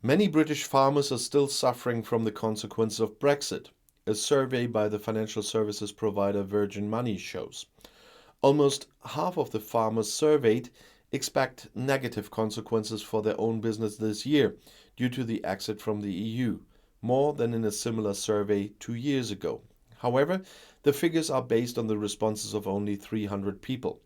Many British farmers are still suffering from the consequences of Brexit. A survey by the financial services provider Virgin Money shows. Almost half of the farmers surveyed expect negative consequences for their own business this year due to the exit from the EU, more than in a similar survey 2 years ago. However, the figures are based on the responses of only 300 people.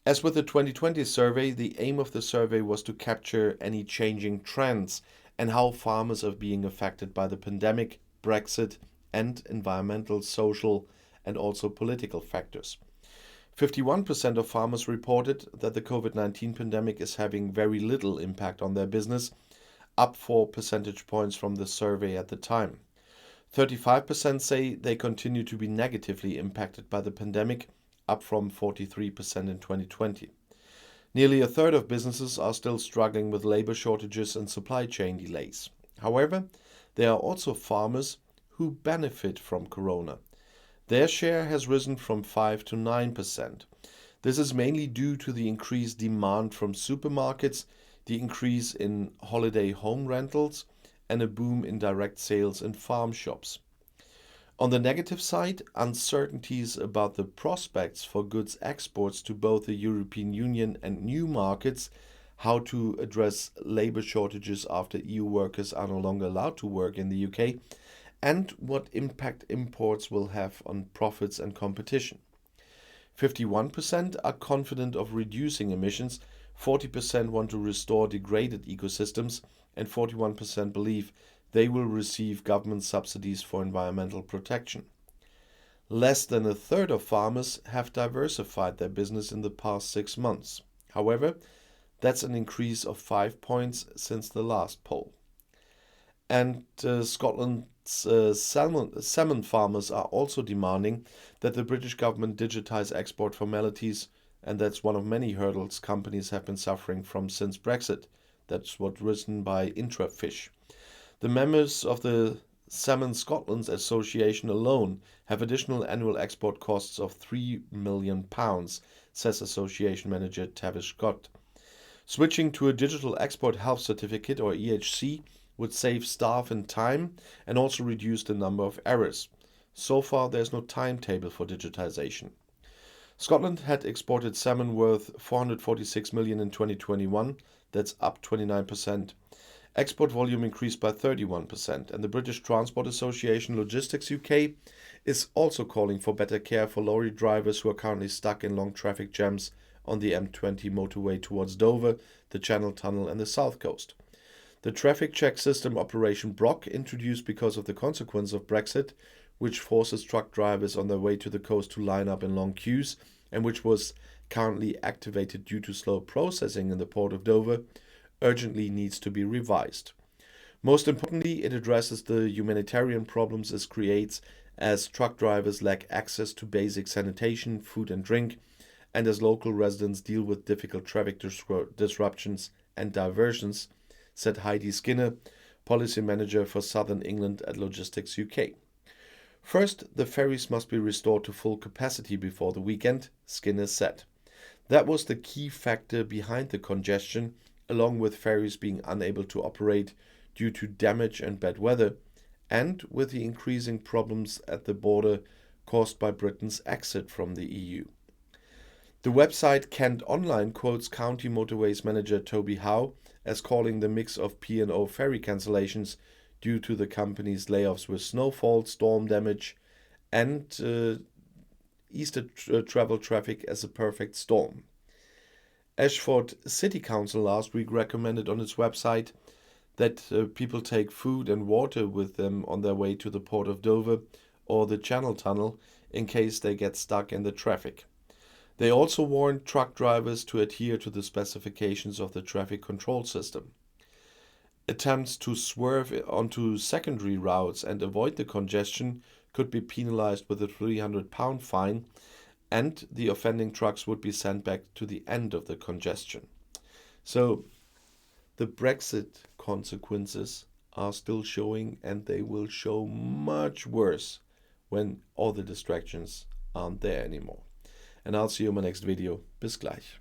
As with the 2020 survey, the aim of the survey was to capture any changing trends and how farmers are being affected by the pandemic, Brexit, and environmental, social, and also political factors. 51% of farmers reported that the COVID-19 pandemic is having very little impact on their business, up 4 percentage points from the survey at the time. 35% say they continue to be negatively impacted by the pandemic, up from 43% in 2020. Nearly a third of businesses are still struggling with labor shortages and supply chain delays. However, there are also farmers who benefit from Corona. Their share has risen from 5 to 9%. This is mainly due to the increased demand from supermarkets, the increase in holiday home rentals, and a boom in direct sales in farm shops. On the negative side, uncertainties about the prospects for goods exports to both the European Union and new markets, how to address labor shortages after EU workers are no longer allowed to work in the UK, and what impact imports will have on profits and competition. 51% are confident of reducing emissions, 40% want to restore degraded ecosystems, and 41% believe they will receive government subsidies for environmental protection. Less than a third of farmers have diversified their business in the past 6 months. However, that's an increase of 5 points since the last poll. And Scotland's salmon farmers are also demanding that the British government digitise export formalities, and that's one of many hurdles companies have been suffering from since Brexit. That's what's written by Intrafish. The members of the Salmon Scotland's Association alone have additional annual export costs of £3 million, says Association Manager Tavish Scott. Switching to a digital export health certificate, or EHC, would save staff and time and also reduce the number of errors. So far, there's no timetable for digitization. Scotland had exported salmon worth 446 million in 2021. That's up 29%. Export volume increased by 31%, and the British Transport Association Logistics UK is also calling for better care for lorry drivers who are currently stuck in long traffic jams on the M20 motorway towards Dover, the Channel Tunnel, and the South Coast. The traffic check system Operation Brock, introduced because of the consequence of Brexit, which forces truck drivers on their way to the coast to line up in long queues, and which was currently activated due to slow processing in the port of Dover, urgently needs to be revised. Most importantly, it addresses the humanitarian problems it creates as truck drivers lack access to basic sanitation, food and drink, and as local residents deal with difficult traffic disruptions and diversions, said Heidi Skinner, Policy Manager for Southern England at Logistics UK. First, the ferries must be restored to full capacity before the weekend, Skinner said. That was the key factor behind the congestion, along with ferries being unable to operate due to damage and bad weather, and with the increasing problems at the border caused by Britain's exit from the EU. The website Kent Online quotes County Motorways manager Toby Howe as calling the mix of P&O ferry cancellations due to the company's layoffs with snowfall, storm damage, and Easter travel traffic as a perfect storm. Ashford City Council last week recommended on its website that people take food and water with them on their way to the port of Dover or the Channel Tunnel in case they get stuck in the traffic. They also warned truck drivers to adhere to the specifications of the traffic control system. Attempts to swerve onto secondary routes and avoid the congestion could be penalized with a £300 fine, and the offending trucks would be sent back to the end of the congestion. So the Brexit consequences are still showing, and they will show much worse when all the distractions aren't there anymore. And I'll see you in my next video. Bis gleich.